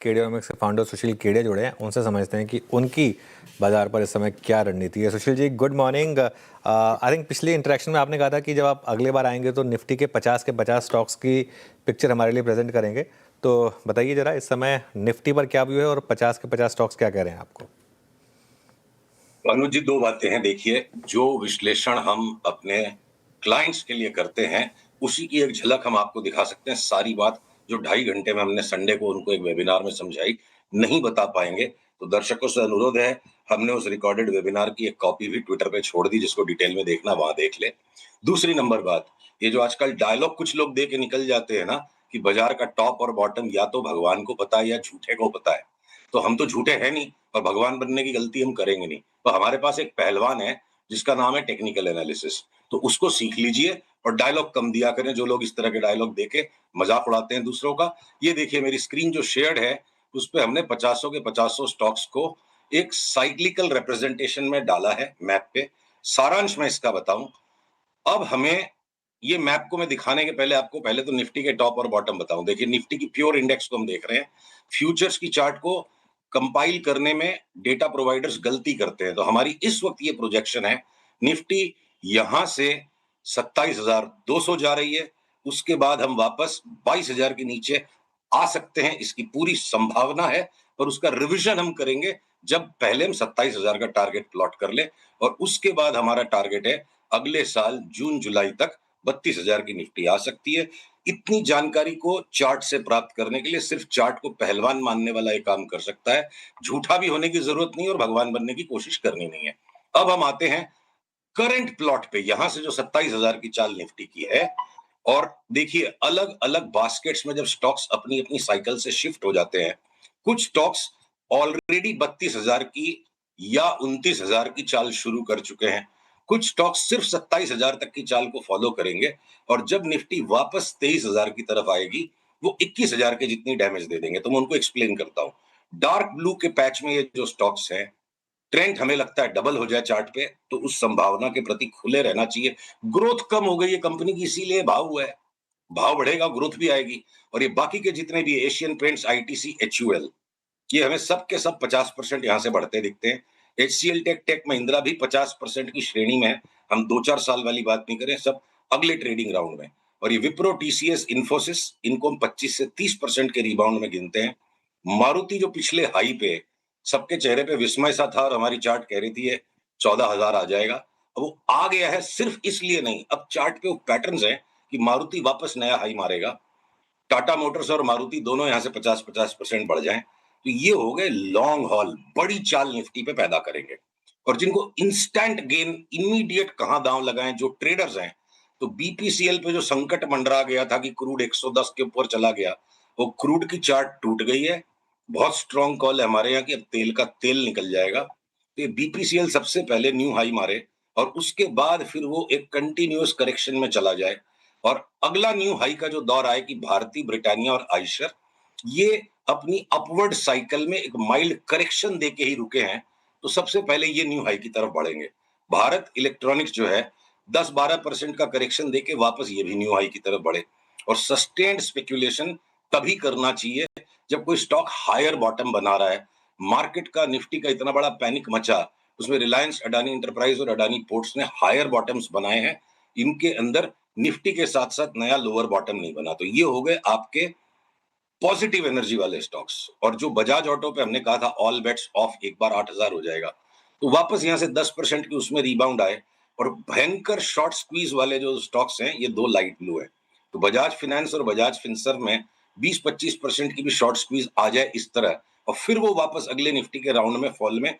केडियोमिक्स के फाउंडर सुशील केडिया जुड़े हैं, उनसे समझते हैं कि उनकी बाजार पर इस समय क्या रणनीति है। Sushil ji, good morning. I think पिछली इंटरेक्शन में आपने कहा था कि जब आप अगले बार आएंगे तो निफ्टी के 50 के 50 स्टॉक्स की पिक्चर हमारे लिए प्रेजेंट करेंगे। तो बताइए जरा इस समय निफ्टी पर क्या व्यू है और 50 के 50 स्टॉक्स क्या कह रहे हैं आपको? अनुज जी, दो बातें हैं। देखिए, जो विश्लेषण हम अपने क्लाइंट्स के लिए करते हैं उसी की एक झलक हम आपको दिखा सकते हैं। सारी बात जो 2.5 घंटे में हमने संडे को उनको एक वेबिनार में समझाई नहीं बता पाएंगे, तो दर्शकों से अनुरोध है, हमने उस रिकॉर्डेड वेबिनार की एक कॉपी भी ट्विटर पे छोड़ दी, जिसको डिटेल में देखना वहां देख ले। दूसरी नंबर बात, ये जो आजकल डायलॉग कुछ लोग दे के निकल जाते हैं ना कि बाजार का टॉप और बॉटम या तो भगवान को पता है या झूठे को पता है, तो हम तो झूठे हैं नहीं और भगवान बनने की गलती हम करेंगे नहीं। तो हमारे पास एक पहलवान है जिसका नाम है टेक्निकल एनालिसिस, तो उसको सीख लीजिए और डायलॉग कम दिया करें। जो लोग इस तरह के डायलॉग देके मजाक उड़ाते हैं दूसरों का, ये देखिए मेरी स्क्रीन जो शेयर्ड है उस पे हमने 50 के 50 स्टॉक्स को एक साइक्लिकल रिप्रेजेंटेशन में डाला है मैप पे। सारांश मैं इसका बताऊं, अब हमें ये मैप को मैं दिखाने के पहले आपको पहले तो निफ्टी के टॉप और बॉटम बताऊं। देखिए, निफ्टी की प्योर इंडेक्स को हम देख रहे हैं। फ्यूचर्स की चार्ट को कंपाइल करने में डेटा प्रोवाइडर्स गलती करते हैं, तो हमारी इस वक्त ये प्रोजेक्शन है, निफ्टी यहां से 27,200 जा रही है, उसके बाद हम वापस 22,000 के नीचे आ सकते हैं, इसकी पूरी संभावना है। पर उसका रिवीजन हम करेंगे जब पहले हम 27,000 का टारगेट प्लॉट कर ले, और उसके बाद हमारा टारगेट है अगले साल जून जुलाई तक 32,000 की निफ्टी आ सकती है। इतनी जानकारी को चार्ट से प्राप्त करने के लिए सिर्फ चार्ट को पहलवान मानने वाला एक काम कर सकता है, झूठा भी होने की जरूरत नहीं और भगवान बनने की कोशिश करनी नहीं है। अब हम आते हैं करंट प्लॉट पे, यहां से जो 27,000 की चाल निफ्टी की है, और देखिए अलग अलग बास्केट्स में जब स्टॉक्स अपनी अपनी साइकिल से शिफ्ट हो जाते हैं, कुछ स्टॉक्स ऑलरेडी 32,000 की या 29,000 की चाल शुरू कर चुके हैं, कुछ स्टॉक्स सिर्फ 27,000 तक की चाल को फॉलो करेंगे, और जब निफ्टी वापस 23,000 की तरफ आएगी वो 21,000 के जितनी डैमेज दे देंगे। तो मैं उनको एक्सप्लेन करता हूं। डार्क ब्लू के पैच में ये जो स्टॉक्स हैं, ट्रेंड हमें लगता है डबल हो जाए चार्ट पे, तो उस संभावना के प्रति खुले रहना चाहिए। ग्रोथ कम हो गई है कंपनी की, इसीलिए भाव हुआ है, भाव बढ़ेगा ग्रोथ भी आएगी। और ये बाकी के जितने भी एशियन पेंट्स, आईटीसी, एचयूएल, ये हमें सब के सब 50% यहां से बढ़ते दिखते हैं। एचसीएल, टेक महिंद्रा भी 50% की श्रेणी में है। हम 2-4 साल वाली बात नहीं करें, सब अगले ट्रेडिंग राउंड में। और ये विप्रो, टीसीएस, इन्फोसिस, इनको हम 25 से 30% के रिबाउंड में गिनते हैं। मारुति जो पिछले हाई पे, सबके चेहरे पे विस्मय सा था और हमारी चार्ट कह रही थी ये 14,000 आ जाएगा, अब वो आ गया है। सिर्फ इसलिए नहीं, अब चार्ट पे वो पैटर्न्स हैं कि मारुति वापस नया हाई मारेगा, टाटा मोटर्स और मारुति दोनों यहां से 50-50% बढ़ जाएं, तो ये हो गए लॉन्ग हॉल, बड़ी चाल निफ्टी पे पैदा करेंगे। और जिनको इंस्टेंट गेन, इमीडिएट कहां दांव लगाएं, जो ट्रेडर्स हैं, तो बीपीसीएल पे जो संकट मंडरा गया था कि क्रूड 110 के ऊपर चला गया, वो क्रूड की चार्ट टूट गई है। बहुत स्ट्रॉन्ग कॉल है हमारे यहाँ की अब तेल का तेल निकल जाएगा। तो बीपीसीएल सबसे पहले न्यू हाई मारे और उसके बाद फिर वो एक कंटिन्यूअस करेक्शन में चला जाए, और अगला न्यू हाई का जो दौर आए कि भारतीय, ब्रिटानिया और आयशर ये अपनी अपवर्ड साइकिल में एक माइल्ड करेक्शन देके ही रुके हैं, तो सबसे पहले ये न्यू हाई की तरफ बढ़ेंगे। भारत इलेक्ट्रॉनिक्स जो है 10-12% का करेक्शन देके वापस ये भी न्यू हाई की तरफ बढ़े। और सस्टेन्ड स्पेक्यूलेशन तभी करना चाहिए जब कोई स्टॉक हायर बॉटम बना रहा है। मार्केट का, निफ्टी का इतना बड़ा पैनिक मचा, उसमें रिलायंस, अडानी इंटरप्राइज और अडानी पोर्ट्स ने हायर बॉटम्स बनाए हैं, इनके अंदर निफ्टी के साथ साथ नया लोअर बॉटम नहीं बना। तो ये हो गए आपके पॉजिटिव एनर्जी वाले स्टॉक्स। और जो बजाज ऑटो पे हमने कहा था ऑल बेट्स ऑफ, एक बार 8,000 हो जाएगा, तो वापस यहां से 10% की उसमें रिबाउंड आए। और भयंकर शॉर्ट स्क्वीज वाले जो स्टॉक्स हैं, ये दो लाइट ब्लू है, तो बजाज फिनेंस और बजाज फिनसर्व में 20-25% की भी शॉर्ट स्क्वीज आ जाए इस तरह, और फिर वो वापस अगले निफ्टी के राउंड में फॉल में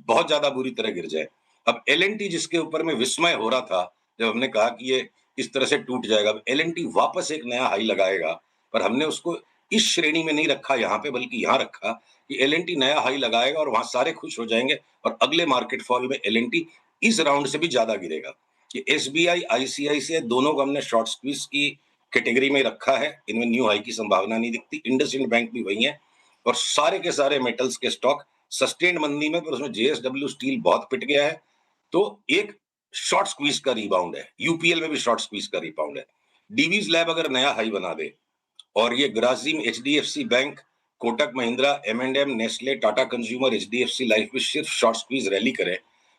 बहुत ज्यादा बुरी तरह गिर जाए। अब एलएनटी, जिसके ऊपर में विस्मय हो रहा था जब हमने कहा कि ये इस तरह से टूट जाएगा, अब एलएनटी वापस एक नया हाई लगाएगा, पर हमने उसको इस श्रेणी में नहीं रखा यहाँ पे, बल्कि यहाँ रखा कि एलएनटी नया हाई लगाएगा और वहां सारे खुश हो जाएंगे, और अगले मार्केट फॉल में एलएनटी इस राउंड से भी ज्यादा गिरेगा। कि एसबीआई, आईसीआईसीआई दोनों को हमने शॉर्ट स्क्वीज की कैटेगरी में रखा है, इनमें न्यू हाई की संभावना नहीं दिखती। इंडसइंड बैंक भी वही है, और सारे के सारे मेटल्स के स्टॉक सस्टेन्ड मंदी में, पर उसमें जेएसडब्ल्यू स्टील बहुत पिट गया है, तो एक शॉर्ट स्क्वीज का रिबाउंड है। यूपीएल में भी शॉर्ट स्क्वीज का रिबाउंड है। डीवीज लैब अगर नया हाई बना दे, और ये Grasim, HDFC bank, Kotak Mahindra, M&M, Nestle, Tata consumer, HDFC life भी सिर्फ शॉर्ट स्क्वीज रैली करे,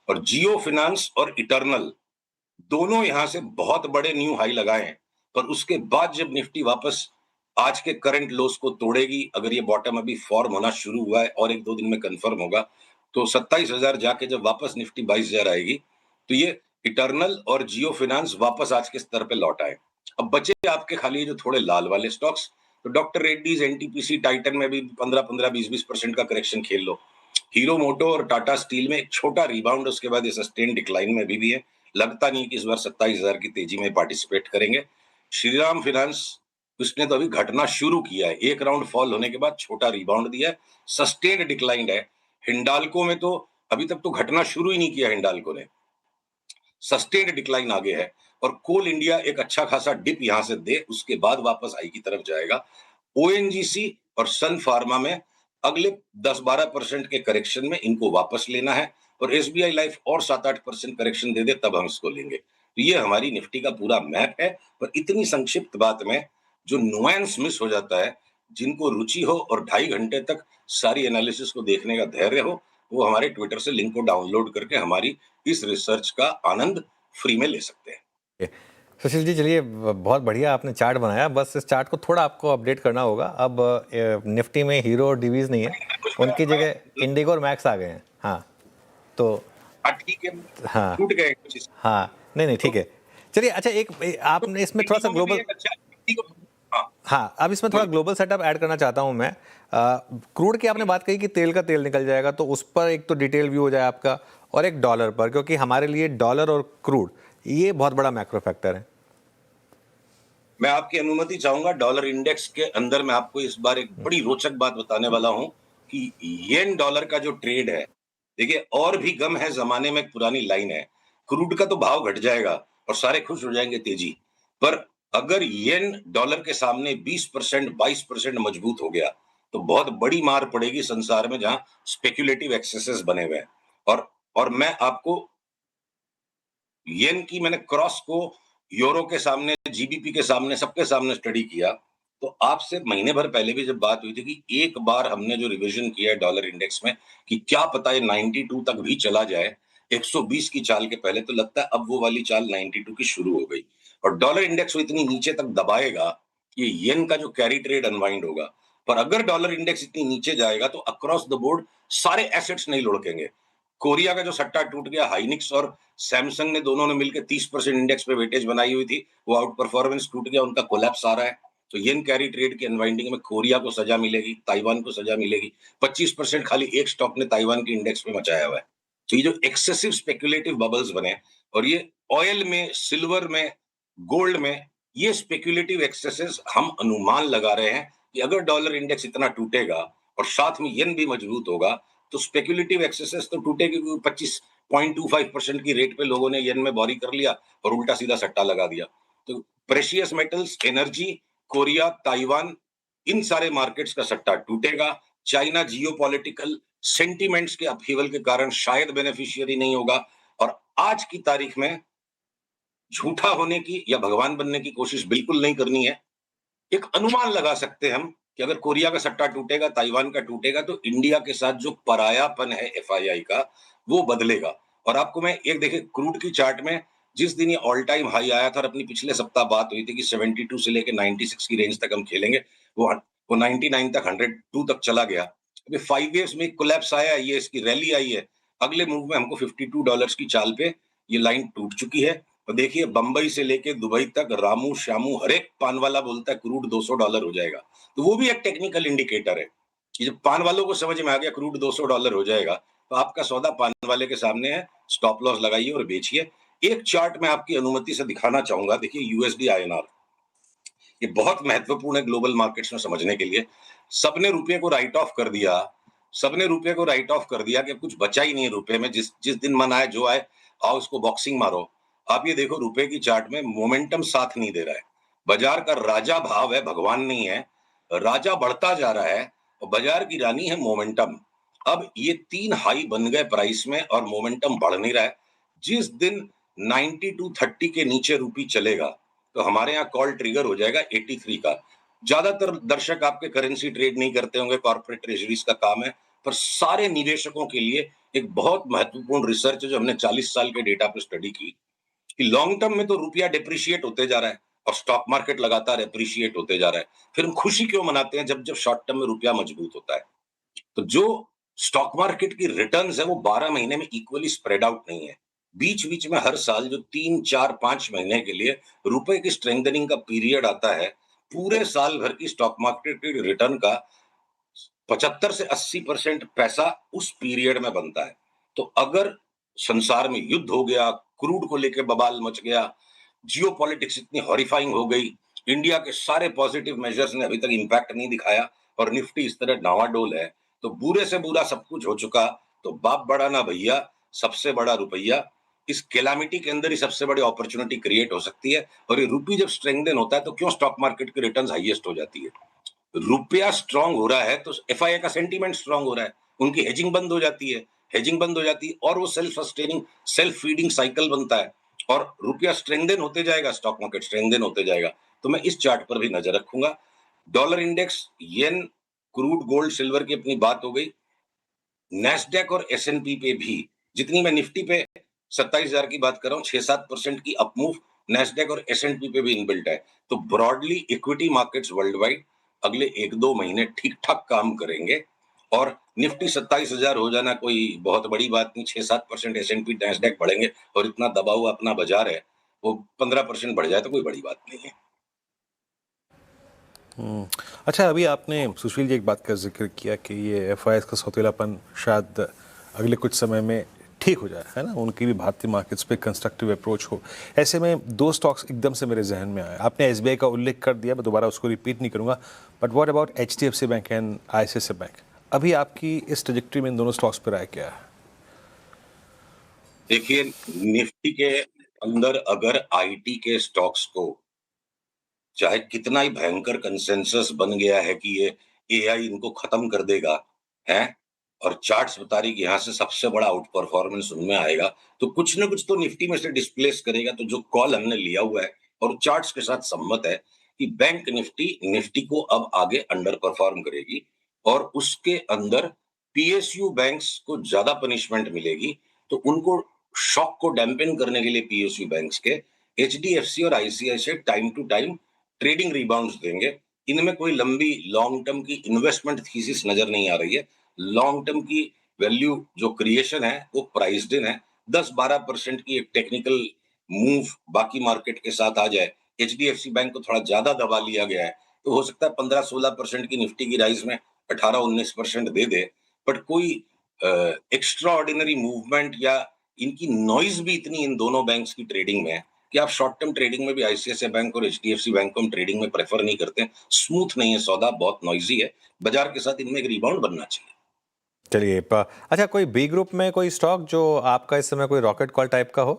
और जियो फिनांस और इटर्नल दोनों यहां से बहुत बड़े न्यू हाई लगाए हैं। पर उसके बाद जब निफ्टी वापस आज के करंट लोस को तोड़ेगी, अगर ये बॉटम अभी फॉर्म होना शुरू हुआ है और एक दो दिन में कंफर्म होगा, तो 27,000 जाके जब वापस निफ्टी 22,000 आएगी, तो ये इटर्नल और जियो फिनांस वापस आज के स्तर पे लौट आए। अब बचे आपके खाली जो थोड़े लाल वाले स्टॉक्स, तो डॉक्टर रेड्डीज, एनटीपीसी, टाइटन में भी 15-15, 20-20% का करेक्शन खेल लो। हीरो मोटो और टाटा स्टील में एक छोटा रिबाउंड, उसके बाद ये सस्टेन डिक्लाइन में अभी भी है। लगता नहीं कि इस बार 27,000 की तेजी में पार्टिसिपेट करेंगे। श्रीराम फिनांस, उसने तो अभी घटना शुरू किया है, एक राउंड फॉल होने के बाद छोटा रिबाउंड दिया है, सस्टेन्ड डिक्लाइंड है। हिंडाल्को में तो अभी तक तो घटना शुरू ही नहीं किया हिंडाल्को ने, सस्टेन्ड डिक्लाइन आगे है। और कोल इंडिया एक अच्छा खासा डिप यहां से दे, उसके बाद वापस आई की तरफ जाएगा। ओएनजीसी और सन फार्मा में अगले 10-12% के करेक्शन में इनको वापस लेना है, और एसबीआई लाइफ और 7-8% करेक्शन दे दे तब हम इसको लेंगे। तो ये हमारी निफ्टी का पूरा मैप है। पर इतनी संक्षिप्त बात में जो नुआंस मिस हो जाता है, जिनको रुचि हो और 2.5 घंटे तक सारी एनालिसिस को देखने का धैर्य हो, वो हमारे ट्विटर से लिंक को डाउनलोड करके हमारी इस रिसर्च का आनंद फ्री में ले सकते हैं। सुशील जी, चलिए, बहुत बढ़िया आपने चार्ट बनाया, बस इस चार्ट को थोड़ा आपको अपडेट करना होगा। अब निफ्टी में हीरो और डीवीज नहीं है, उनकी जगह इंडिगो और मैक्स आ गए हैं। हाँ, तो ठीक है, हाँ टूट गए कुछ इस- हाँ, नहीं नहीं, ठीक है। चलिए, अच्छा, तो आपने इसमें थोड़ा सा इंडिगो में भी ग्लोबल, एक अच्छा इंडिगो, हाँ हाँ, अब इसमें थोड़ा बोलिए। ग्लोबल सेटअप ऐड करना चाहता हूं मैं। क्रूड की आपने बात कही कि तेल का तेल निकल जाएगा, तो उस पर एक तो डिटेल व्यू हो जाए आपका, और एक डॉलर पर, क्योंकि हमारे लिए डॉलर और क्रूड ये बहुत बड़ा मैक्रो फैक्टर है। मैं आपकी अनुमति चाहूंगा, डॉलर इंडेक्स के अंदर मैं आपको इस बार एक बड़ी रोचक बात बताने वाला हूं कि येन डॉलर का जो ट्रेड है, देखिए, और भी गम है जमाने में एक पुरानी लाइन है, क्रूड का तो भाव घट जाएगा और सारे खुश हो जाएंगे तेजी, पर अगर येन डॉलर के सामने 20%, 22% मजबूत हो गया, तो बहुत बड़ी मार पड़ेगी संसार में जहां स्पेक्युलेटिव एक्सेसेस बने हुए हैं। और मैं आपको येन की, मैंने क्रॉस को यूरो के सामने, जीबीपी के सामने, सबके सामने स्टडी किया, तो आपसे महीने भर पहले भी जब बात हुई थी कि एक बार हमने जो रिवीजन किया है डॉलर इंडेक्स में, कि क्या पता ये 92 तक भी चला जाए 120 की चाल के पहले, तो लगता है अब वो वाली चाल 92 की शुरू हो गई, और डॉलर इंडेक्स को इतनी नीचे तक दबाएगा कि येन का जो कैरी ट्रेड अनवाइंड होगा। पर अगर डॉलर इंडेक्स इतनी नीचे जाएगा तो अक्रॉस द बोर्ड सारे एसेट्स नहीं लुढ़केंगे। कोरिया का जो सट्टा टूट गया, हाइनिक्स और सैमसंग ने दोनों ने मिलकर 30% इंडेक्स पे वेटेज बनाई हुई थी, वो आउट परफॉर्मेंस टूट गया, उनका कोलैप्स आ रहा है। तो येन कैरी ट्रेड की अनवाइंडिंग में कोरिया को सजा मिलेगी, ताइवान को सजा मिलेगी। 25% खाली एक स्टॉक ने ताइवान के इंडेक्स में मचाया हुआ है। तो ये जो एक्सेसिव स्पेक्युलेटिव बबल्स बने, और ये ऑयल में, सिल्वर में, गोल्ड में, ये स्पेक्युलेटिव एक्सेसेस हम अनुमान लगा रहे हैं कि अगर डॉलर इंडेक्स इतना टूटेगा और साथ में येन भी मजबूत होगा, तो स्पेक्युलेटिव एक्सेसेस तो टूटेगी, 25.25% की रेट पे लोगों ने येन में बोरी कर लिया और उल्टा सीधा सट्टा लगा दिया। तो precious metals, energy, Korea, Taiwan, इन सारे मार्केट्स का सट्टा टूटेगा। चाइना जियोपॉलिटिकल सेंटिमेंट्स के अपहीवल के कारण शायद बेनिफिशियरी नहीं होगा, और आज की तारीख में झूठा होने की या भगवान बनने की कोशिश बिल्कुल नहीं करनी है। एक अनुमान लगा सकते हैं हम कि अगर कोरिया का सट्टा टूटेगा, ताइवान का टूटेगा, तो इंडिया के साथ जो परायापन है एफआईआई का, वो बदलेगा। और आपको मैं एक, देखिए, क्रूड की चार्ट में जिस दिन ये ऑल टाइम हाई आया था, और अपनी पिछले सप्ताह बात हुई थी कि 72 से लेके 96 की रेंज तक हम खेलेंगे, वो 99 तक, 102 तक चला गया। अभी 5 इयर्स में एक कोलैप्स आया है, ये इसकी रैली आई है, अगले मूव में हमको $52 की चाल पे ये लाइन टूट चुकी है। और देखिए, बंबई से लेके दुबई तक रामू श्यामू हर एक पान वाला बोलता है क्रूड $200 हो जाएगा, तो वो भी एक टेक्निकल इंडिकेटर है कि जब पान वालों को समझ में आ गया क्रूड $200 हो जाएगा, तो आपका सौदा पान वाले के सामने है, स्टॉप लॉस लगाइए और बेचिए। एक चार्ट मैं आपकी अनुमति से दिखाना चाहूंगा, देखिए, यूएसडी आईएनआर, ये बहुत महत्वपूर्ण है ग्लोबल मार्केट्स में समझने के लिए। सबने रुपये को राइट ऑफ कर दिया, सबने रुपये को राइट ऑफ कर दिया कि कुछ बचा ही नहीं है रुपये में, जिस जिस दिन मन आए जो आए, आओ उसको बॉक्सिंग मारो। आप ये देखो, रुपए की चार्ट में मोमेंटम साथ नहीं दे रहा है, बाजार का राजा भाव है, भगवान नहीं है, राजा बढ़ता जा रहा है और बाजार की रानी है मोमेंटम। अब ये 3 हाई बन गए प्राइस में और मोमेंटम बढ़ नहीं रहा है। जिस दिन 9230 के नीचे रुपी चलेगा, तो हमारे यहाँ कॉल ट्रिगर हो जाएगा 83 का। ज्यादातर दर्शक आपके करेंसी ट्रेड नहीं करते होंगे, कॉर्पोरेट ट्रेजरीज का काम है, पर सारे निवेशकों के लिए एक बहुत महत्वपूर्ण रिसर्च है जो हमने 40 साल के डेटा पे स्टडी की, कि लॉन्ग टर्म में तो रुपया डिप्रिशिएट होते जा रहा है और स्टॉक मार्केट लगातार एप्रिशिएट होते जा रहा है, फिर हम खुशी क्यों मनाते हैं जब जब शॉर्ट टर्म में रुपया मजबूत होता है? तो जो स्टॉक मार्केट की रिटर्न्स है वो 12 महीने में इक्वली स्प्रेड आउट नहीं है। बीच बीच में हर साल जो 3 4 5 महीने के लिए रुपए की स्ट्रेंथनिंग का पीरियड आता है, पूरे साल भर की स्टॉक मार्केट की रिटर्न का 75 से 80% पैसा उस पीरियड में बनता है। तो अगर संसार में युद्ध हो गया, क्रूड को लेके बवाल मच गया, जियोपॉलिटिक्स इतनी हॉरिफाइंग हो गई, इंडिया के सारे पॉजिटिव मेजर्स ने अभी तक इंपैक्ट नहीं दिखाया और निफ्टी इस तरह डावाडोल है, तो बुरे से बुरा सब कुछ हो चुका, तो बाप बड़ा ना भैया, सबसे बड़ा रुपया, इस कैलामिटी के अंदर ही सबसे बड़ी अपॉर्चुनिटी क्रिएट हो सकती है। और ये रुपी जब स्ट्रेंथन होता है तो क्यों स्टॉक मार्केट की रिटर्न्स हाईएस्ट हो जाती है? रुपया स्ट्रांग हो रहा है तो एफआईआई का सेंटीमेंट स्ट्रांग हो रहा है, उनकी हेजिंग बंद हो जाती है, हेजिंग बंद हो जाती है और वो self sustaining self feeding cycle बनता है और रुपया स्ट्रेंथन होते जाएगा, स्टॉक मार्केट स्ट्रेंथन होते जाएगा। तो मैं इस चार्ट पर भी नजर रखूंगा। डॉलर इंडेक्स, येन, क्रूड, गोल्ड, सिल्वर की अपनी बात हो गई। नैस्डैक और एसएनपी पे भी, जितनी मैं निफ्टी पे 27,000 की बात कर रहा हूँ, 6-7% की अपमूव नैस्डैक और एसएनपी पे भी इनबिल्ट है। तो broadly equity markets world wide अगले 1-2 महीने ठीक ठाक काम करेंगे और निफ्टी 27,000 हो जाना कोई बहुत बड़ी बात नहीं। 6-7% एसएनपी नैस्डैक बढ़ेंगे और इतना दबा हुआ अपना बाजार है, वो 15% बढ़ जाए तो कोई बड़ी बात नहीं है। अच्छा, अभी आपने सुशील जी एक बात का जिक्र किया कि ये एफआईएस का सौतेलापन शायद अगले कुछ समय में ठीक हो जाए, है ना, उनकी भी भारतीय मार्केट्स पे कंस्ट्रक्टिव अप्रोच हो। ऐसे में दो स्टॉक्स एकदम से मेरे जहन में आए। आपने एसबीआई का उल्लेख कर दिया, मैं दोबारा उसको रिपीट नहीं करूंगा, but what about HDFC bank and ICICI bank? अभी आपकी इस ट्रेजेक्टरी में इन दोनों स्टॉक्स पर राय क्या है? देखिए, निफ्टी के अंदर अगर आईटी के स्टॉक्स को, चाहे कितना ही भयंकर कंसेंसस बन गया है कि ये एआई इनको खत्म कर देगा, हैं? और चार्ट्स बता रही कि यहाँ से सबसे बड़ा आउट परफॉर्मेंस उनमें आएगा, तो कुछ ना कुछ तो निफ्टी में से डिस्प्लेस करेगा। तो जो कॉल हमने लिया हुआ है और चार्ट्स के साथ सम्मत है कि बैंक निफ्टी निफ्टी को अब आगे अंडर परफॉर्म करेगी और उसके अंदर पीएसयू बैंक्स को ज्यादा पनिशमेंट मिलेगी। तो उनको शॉक को डैम्पेन करने के लिए पीएसयू बैंक्स के एचडीएफसी और ICICI time to time trading rebounds देंगे। इनमें कोई लंबी लॉन्ग टर्म की इन्वेस्टमेंट थीसिस नजर नहीं आ रही है। लॉन्ग टर्म की वैल्यू जो क्रिएशन है वो प्राइस्ड इन है। 10-12% की एक टेक्निकल मूव बाकी मार्केट के साथ आ जाए, एचडीएफसी बैंक को थोड़ा ज्यादा दबा लिया गया है, तो हो सकता है 15-16% की निफ्टी की राइज में 18-19% दे दे, बट कोई एक्स्ट्रा ऑर्डिनरी मूवमेंट या इनकी नॉइज भी इतनी इन दोनों बैंक्स की ट्रेडिंग में है कि आप शॉर्ट टर्म ट्रेडिंग में भी आईसीआईसीआई बैंक और एचडीएफसी बैंक को हम ट्रेडिंग में प्रेफर नहीं करते। स्मूथ नहीं है सौदा, बहुत नॉइजी है। बाजार के साथ इनमें एक रिबाउंड बनना चाहिए। चलिए अच्छा, कोई बी ग्रुप में कोई स्टॉक जो आपका इस समय कोई रॉकेट कॉल टाइप का हो?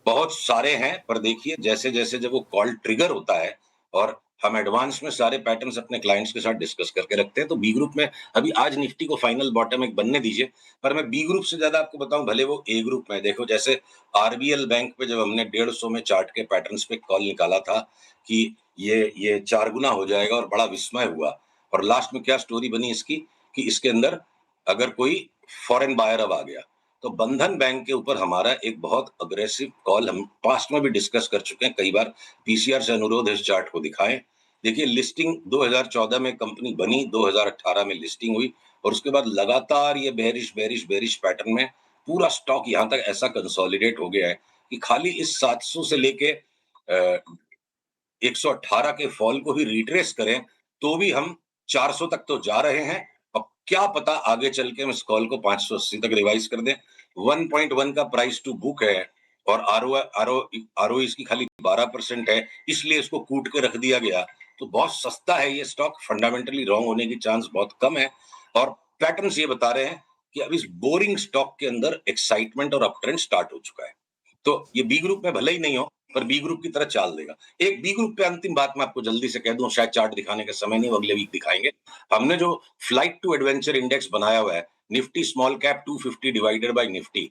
बहुत सारे हैं, पर देखिए जैसे जैसे जब वो कॉल ट्रिगर होता है और हम एडवांस में सारे पैटर्न्स अपने क्लाइंट्स के साथ डिस्कस करके रखते हैं, तो बी ग्रुप में अभी आज निफ्टी को फाइनल बॉटम एक बनने दीजिए, पर मैं बी ग्रुप से ज्यादा आपको बताऊं, भले वो ए ग्रुप में देखो। जैसे आरबीएल बैंक पे जब हमने 150 में चार्ट के पैटर्न्स पे कॉल निकाला था कि ये 4 गुना हो जाएगा और बड़ा विस्मय हुआ, और लास्ट में क्या स्टोरी बनी इसकी कि इसके अंदर अगर कोई फॉरेन बायर अब आ गया, तो बंधन बैंक के ऊपर हमारा एक बहुत अग्रेसिव कॉल हम पास्ट में भी डिस्कस कर चुके हैं कई बार। पीसीआर से अनुरोध इस चार्ट को दिखाएं। देखिए, लिस्टिंग 2014 में कंपनी बनी, 2018 में लिस्टिंग हुई और उसके बाद लगातार ये बेरिश बेरिश बेरिश पैटर्न में पूरा स्टॉक यहां तक ऐसा कंसोलिडेट हो गया है कि खाली इस 700 से लेके 118 के फॉल को ही रिट्रेस करें तो भी हम 400 तक तो जा रहे हैं। अब क्या पता आगे चल के हम इस कॉल को 580 तक रिवाइज कर दें। 1.1 का प्राइस टू बुक है और आरओ इसकी खाली 12% है, इसलिए इसको कूट के रख दिया गया। तो बहुत सस्ता है ये स्टॉक, फंडामेंटली रॉन्ग होने की चांस बहुत कम है और पैटर्न्स ये बता रहे हैं कि अब इस बोरिंग स्टॉक के अंदर एक्साइटमेंट और अपट्रेंड स्टार्ट हो चुका है। तो ये बी ग्रुप में भले ही नहीं हो, पर बी ग्रुप की तरह चाल देगा। एक बी ग्रुप पे अंतिम बात मैं आपको जल्दी से कह दूं, शायद चार्ट दिखाने का समय नहीं, वो अगले वीक दिखाएंगे। हमने जो फ्लाइट टू एडवेंचर इंडेक्स बनाया हुआ है, Nifty small cap 250 divided by Nifty,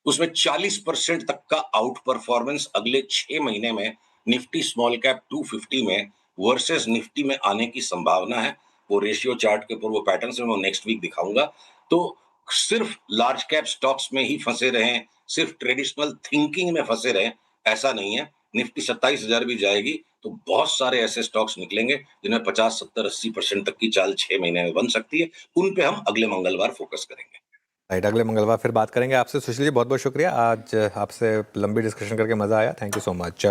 उसमें 40% तक का आउट परफॉर्मेंस अगले 6 महीने में निफ्टी स्मॉल कैप 250 में वर्सेस निफ्टी में आने की संभावना है। वो रेशियो चार्ट के ऊपर वो पैटर्न से मैं नेक्स्ट वीक दिखाऊंगा। तो सिर्फ लार्ज कैप स्टॉक्स में ही फंसे रहें, सिर्फ ट्रेडिशनल थिंकिंग में फंसे रहें, ऐसा नहीं है। निफ्टी 27,000 भी जाएगी तो बहुत सारे ऐसे स्टॉक्स निकलेंगे जिनमें 50, 70, 80% तक की चाल 6 महीने में बन सकती है। उन पे हम अगले मंगलवार फोकस करेंगे। राइट, अगले मंगलवार फिर बात करेंगे आपसे। सुशील जी बहुत बहुत शुक्रिया, आज आपसे लंबी डिस्कशन करके मज़ा आया। Thank you so much.